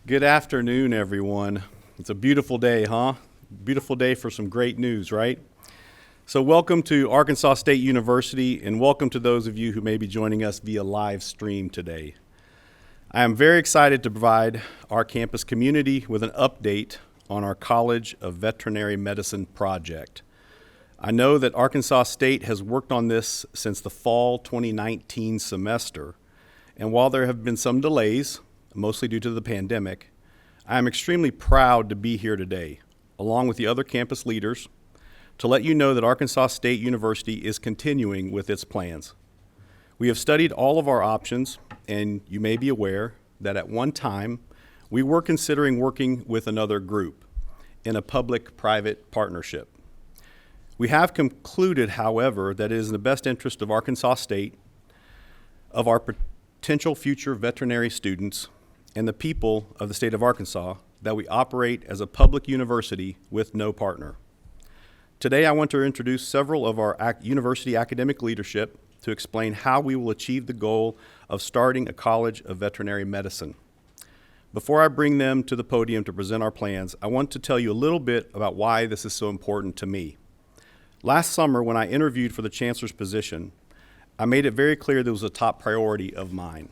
Good afternoon, everyone. It's a beautiful day, huh? Beautiful day for some great news, right? So welcome to Arkansas State University, and welcome to those of you who may be joining us via live stream today. I am very excited to provide our campus community with an update on our College of Veterinary Medicine project. I know that Arkansas State has worked on this since the fall 2019 semester, and while there have been some delays, mostly due to the pandemic, I am extremely proud to be here today, along with the other campus leaders, to let you know that Arkansas State University is continuing with its plans. We have studied all of our options, and you may be aware that at one time, we were considering working with another group in a public-private partnership. We have concluded, however, that it is in the best interest of Arkansas State, of our potential future veterinary students, and the people of the state of Arkansas that we operate as a public university with no partner. Today I want to introduce several of our university academic leadership to explain how we will achieve the goal of starting a College of Veterinary Medicine. Before I bring them to the podium to present our plans, I want to tell you a little bit about why this is so important to me. Last summer when I interviewed for the Chancellor's position, I made it very clear that it was a top priority of mine.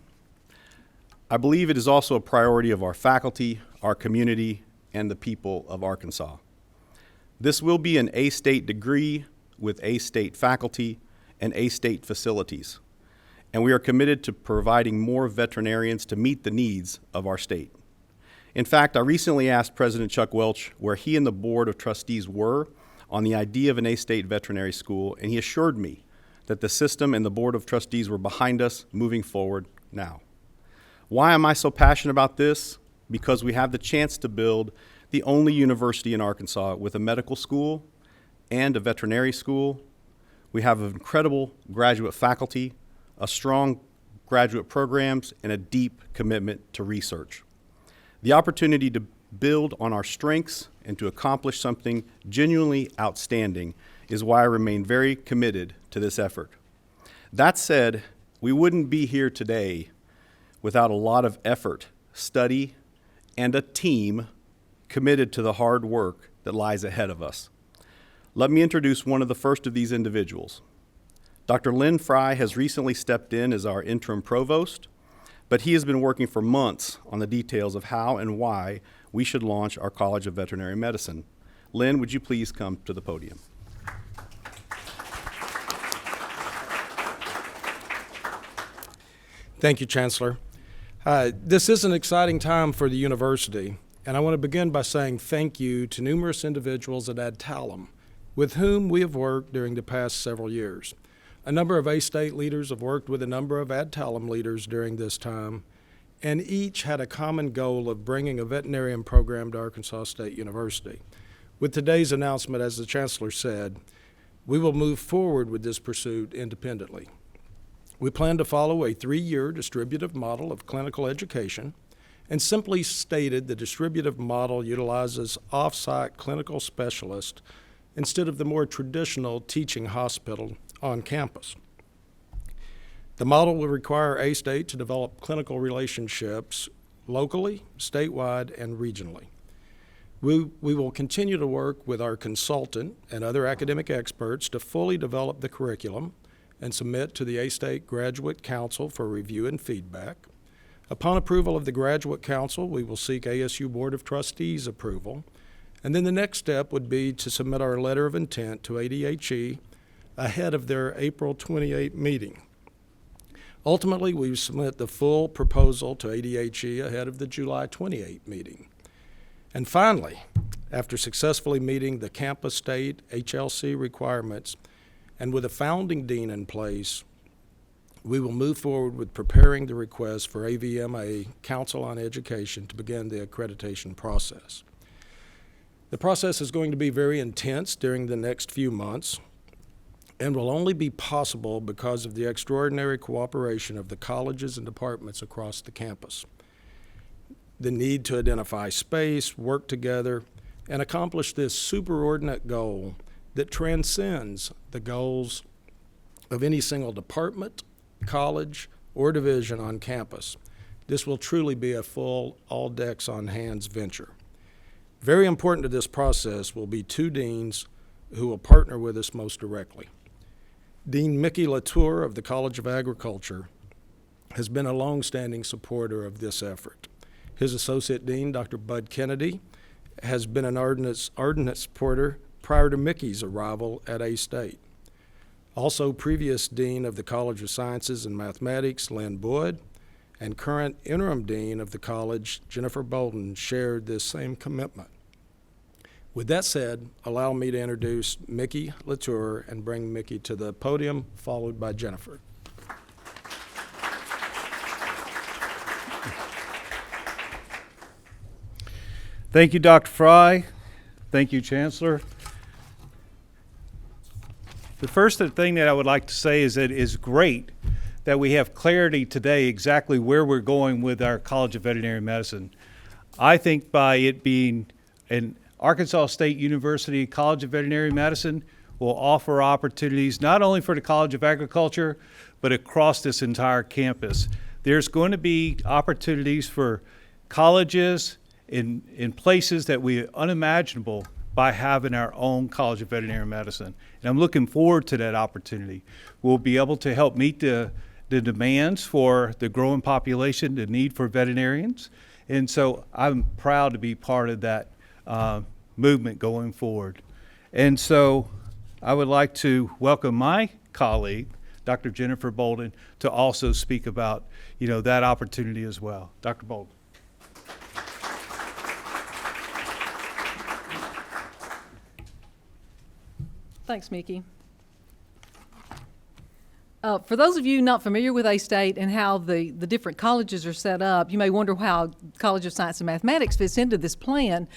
I believe it is also a priority of our faculty, our community, and the people of Arkansas. This will be an A-State degree with A-State faculty and A-State facilities, and we are committed to providing more veterinarians to meet the needs of our state. In fact, I recently asked President Chuck Welch where he and the Board of Trustees were on the idea of an A-State veterinary school, and he assured me that the system and the Board of Trustees were behind us moving forward now. Why am I so passionate about this? Because we have the chance to build the only university in Arkansas with a medical school and a veterinary school. We have incredible graduate faculty, a strong graduate programs, and a deep commitment to research. The opportunity to build on our strengths and to accomplish something genuinely outstanding is why I remain very committed to this effort. That said, we wouldn't be here today without a lot of effort, study, and a team committed to the hard work that lies ahead of us. Let me introduce one of the first of these individuals. Dr. Lynn Fry has recently stepped in as our interim provost, but he has been working for months on the details of how and why we should launch our College of Veterinary Medicine. Lynn, would you please come to the podium? Thank you, Chancellor. This is an exciting time for the university, and I want to begin by saying thank you to numerous individuals at Adtalem with whom we have worked during the past several years. A number of A-State leaders have worked with a number of Adtalem leaders during this time, and each had a common goal of bringing a veterinarian program to Arkansas State University. With today's announcement, as the Chancellor said, we will move forward with this pursuit independently. We plan to follow a 3-year distributive model of clinical education, and simply stated, the distributive model utilizes off-site clinical specialists instead of the more traditional teaching hospital on campus. The model will require A-State to develop clinical relationships locally, statewide, and regionally. We will continue to work with our consultant and other academic experts to fully develop the curriculum and submit to the A-State Graduate Council for review and feedback. Upon approval of the Graduate Council, we will seek ASU Board of Trustees approval, and then the next step would be to submit our letter of intent to ADHE ahead of their April 28 meeting. Ultimately, we submit the full proposal to ADHE ahead of the July 28 meeting. And finally, after successfully meeting the campus state HLC requirements, and with a founding dean in place, we will move forward with preparing the request for AVMA, Council on Education, to begin the accreditation process. The process is going to be very intense during the next few months and will only be possible because of the extraordinary cooperation of the colleges and departments across the campus. The need to identify space, work together, and accomplish this superordinate goal that transcends the goals of any single department, college, or division on campus This will truly be a full, all decks on hands venture. Very important to this process will be two deans who will partner with us most directly. Dean Mickey Latour of the College of Agriculture has been a longstanding supporter of this effort. His associate dean, Dr. Bud Kennedy, has been an ardent supporter prior to Mickey's arrival at A-State. Also, previous dean of the College of Sciences and Mathematics, Lynn Boyd, and current interim dean of the college, Jennifer Bolden, shared this same commitment. With that said, allow me to introduce Mickey Latour and bring Mickey to the podium, followed by Jennifer. Thank you, Dr. Fry. Thank you, Chancellor. The first thing that I would like to say is that it is great that we have clarity today exactly where we're going with our College of Veterinary Medicine. I think by it being an Arkansas State University College of Veterinary Medicine will offer opportunities not only for the College of Agriculture, but across this entire campus. There's going to be opportunities for colleges in places that we are unimaginable by having our own College of Veterinary Medicine. And I'm looking forward to that opportunity. We'll be able to help meet the demands for the growing population, the need for veterinarians. And so I'm proud to be part of that movement going forward. And so I would like to welcome my colleague, Dr. Jennifer Bolden, to also speak about, that opportunity as well. Dr. Bolden. Thanks, Mickey. For those of you not familiar with A-State and how the different colleges are set up, you may wonder how College of Science and Mathematics fits into this plan.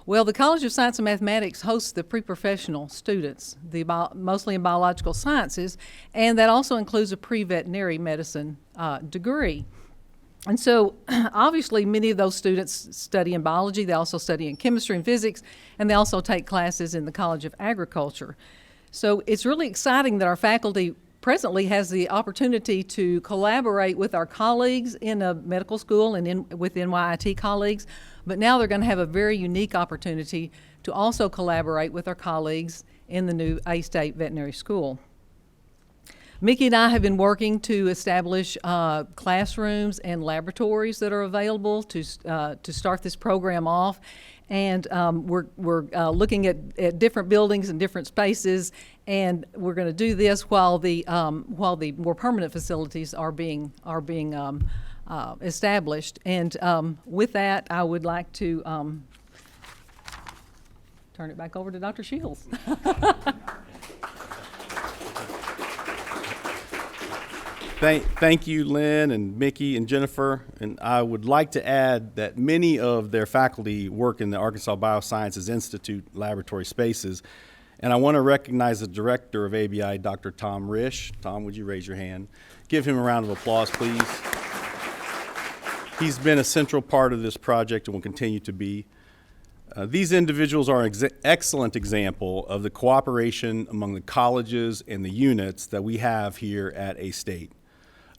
Well, the College of Science and Mathematics hosts the pre-professional students, mostly in biological sciences, and that also includes a pre-veterinary medicine degree. And so, obviously, many of those students study in biology, they also study in chemistry and physics, and they also take classes in the College of Agriculture. So it's really exciting that our faculty presently has the opportunity to collaborate with our colleagues in a medical school and with NYIT colleagues, but now they're going to have a very unique opportunity to also collaborate with our colleagues in the new A-State Veterinary School. Mickey and I have been working to establish classrooms and laboratories that are available to start this program off, and we're looking at different buildings and different spaces, and we're going to do this while the more permanent facilities are being established. And with that, I would like to turn it back over to Dr. Shields. Thank you, Lynn and Mickey and Jennifer. And I would like to add that many of their faculty work in the Arkansas Biosciences Institute laboratory spaces. And I want to recognize the director of ABI, Dr. Tom Risch. Tom, would you raise your hand? Give him a round of applause, please. He's been a central part of this project and will continue to be. These individuals are an excellent example of the cooperation among the colleges and the units that we have here at A-State.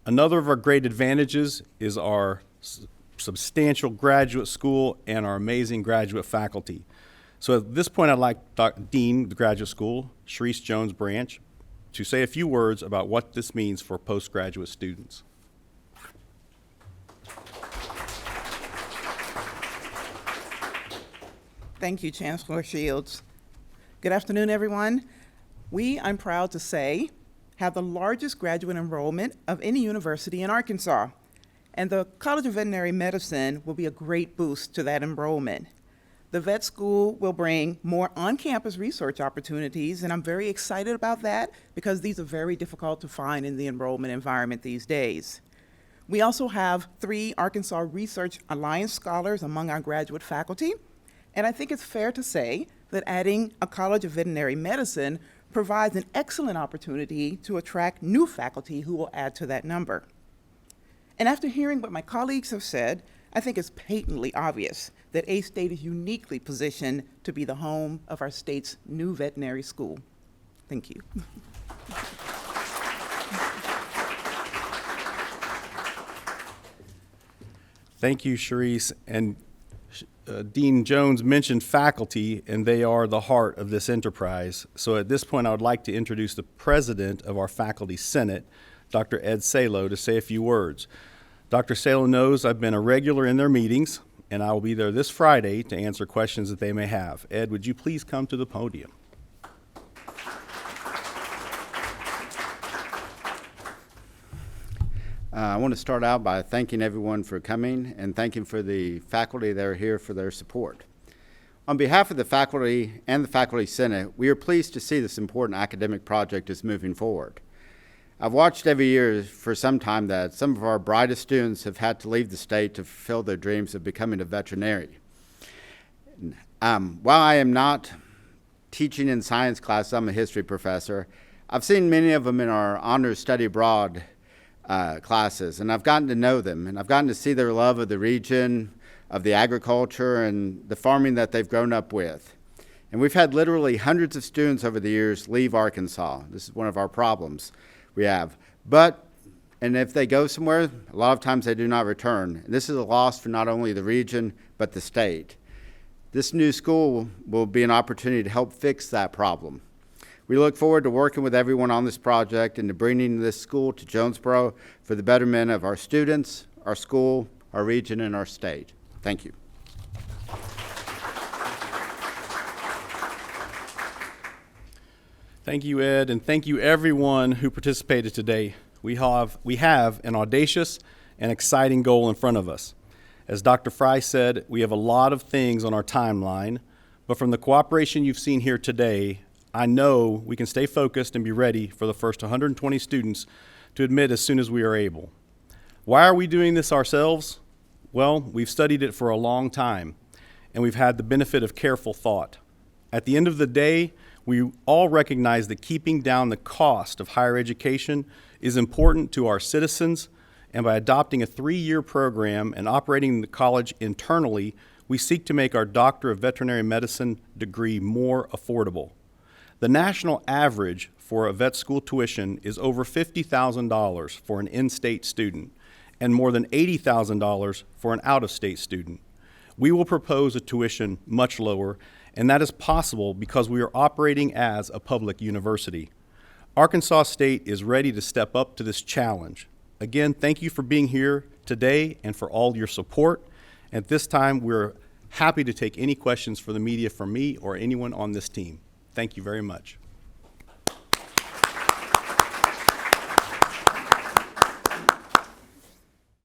Another of our great advantages is our substantial graduate school and our amazing graduate faculty. So at this point, I'd like Dean of the Graduate School, Sharice Jones Branch, to say a few words about what this means for postgraduate students. Thank you, Chancellor Shields. Good afternoon, everyone. I'm proud to say, have the largest graduate enrollment of any university in Arkansas, and the College of Veterinary Medicine will be a great boost to that enrollment. The vet school will bring more on-campus research opportunities, and I'm very excited about that because these are very difficult to find in the enrollment environment these days. We also have 3 Arkansas Research Alliance scholars among our graduate faculty, and I think it's fair to say that adding a College of Veterinary Medicine provides an excellent opportunity to attract new faculty who will add to that number. And after hearing what my colleagues have said, I think it's patently obvious that A-State is uniquely positioned to be the home of our state's new veterinary school. Thank you. Thank you, Sharice. And Dean Jones mentioned faculty, and they are the heart of this enterprise. So at this point, I would like to introduce the president of our Faculty Senate, Dr. Ed Salo, to say a few words. Dr. Salo knows I've been a regular in their meetings, and I will be there this Friday to answer questions that they may have. Ed, would you please come to the podium? I want to start out by thanking everyone for coming and thanking for the faculty that are here for their support. On behalf of the faculty and the Faculty Senate, we are pleased to see this important academic project is moving forward. I've watched every year for some time that some of our brightest students have had to leave the state to fulfill their dreams of becoming a veterinarian. While I am not teaching in science class, I'm a history professor, I've seen many of them in our honors study abroad classes, and I've gotten to know them, and I've gotten to see their love of the region, of the agriculture, and the farming that they've grown up with. And we've had literally hundreds of students over the years leave Arkansas. This is one of our problems we have. And if they go somewhere, a lot of times they do not return. And this is a loss for not only the region, but the state. This new school will be an opportunity to help fix that problem. We look forward to working with everyone on this project and to bringing this school to Jonesboro for the betterment of our students, our school, our region, and our state. Thank you. Thank you, Ed, and thank you everyone who participated today. We have an audacious and exciting goal in front of us. As Dr. Fry said, we have a lot of things on our timeline, but from the cooperation you've seen here today, I know we can stay focused and be ready for the first 120 students to admit as soon as we are able. Why are we doing this ourselves? Well, we've studied it for a long time, and we've had the benefit of careful thought. At the end of the day, we all recognize that keeping down the cost of higher education is important to our citizens, and by adopting a 3-year program and operating the college internally, we seek to make our Doctor of Veterinary Medicine degree more affordable. The national average for a vet school tuition is over $50,000 for an in-state student and more than $80,000 for an out-of-state student. We will propose a tuition much lower, and that is possible because we are operating as a public university. Arkansas State is ready to step up to this challenge. Again, thank you for being here today and for all your support. At this time, we're happy to take any questions for the media from me or anyone on this team. Thank you very much.